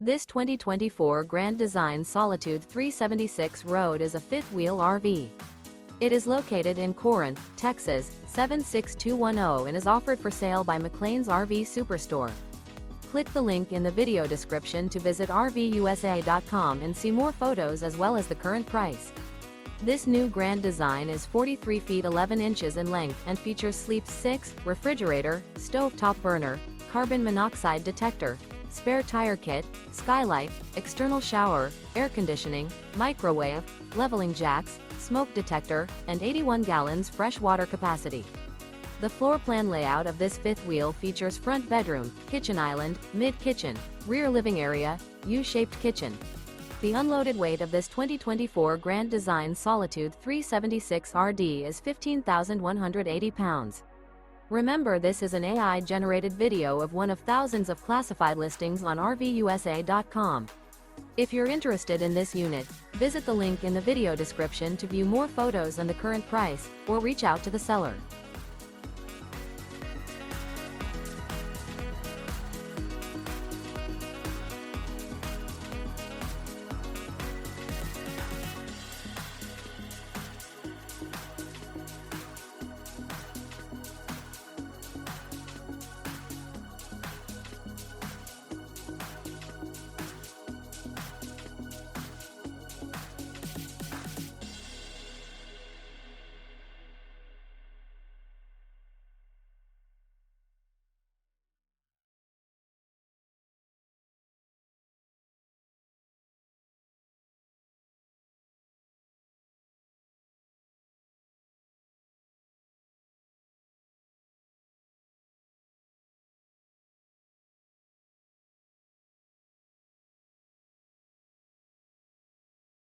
This 2024 Grand Design Solitude 376 Road is a fifth-wheel RV. It is located in Corinth, Texas, 76210 and is offered for sale by McClain's RV Superstore. Click the link in the video description to visit RVUSA.com and see more photos as well as the current price. This new Grand Design is 43 feet 11 inches in length and features sleep 6, refrigerator, stovetop burner, carbon monoxide detector, spare tire kit, skylight, external shower, air conditioning, microwave, leveling jacks, smoke detector, and 81 gallons fresh water capacity. The floor plan layout of this fifth wheel features front bedroom, kitchen island, mid-kitchen, rear living area, U-shaped kitchen. The unloaded weight of this 2024 Grand Design Solitude 376 RD is 15,180 pounds. Remember, this is an AI-generated video of one of thousands of classified listings on RVUSA.com. If you're interested in this unit, visit the link in the video description to view more photos and the current price, or reach out to the seller.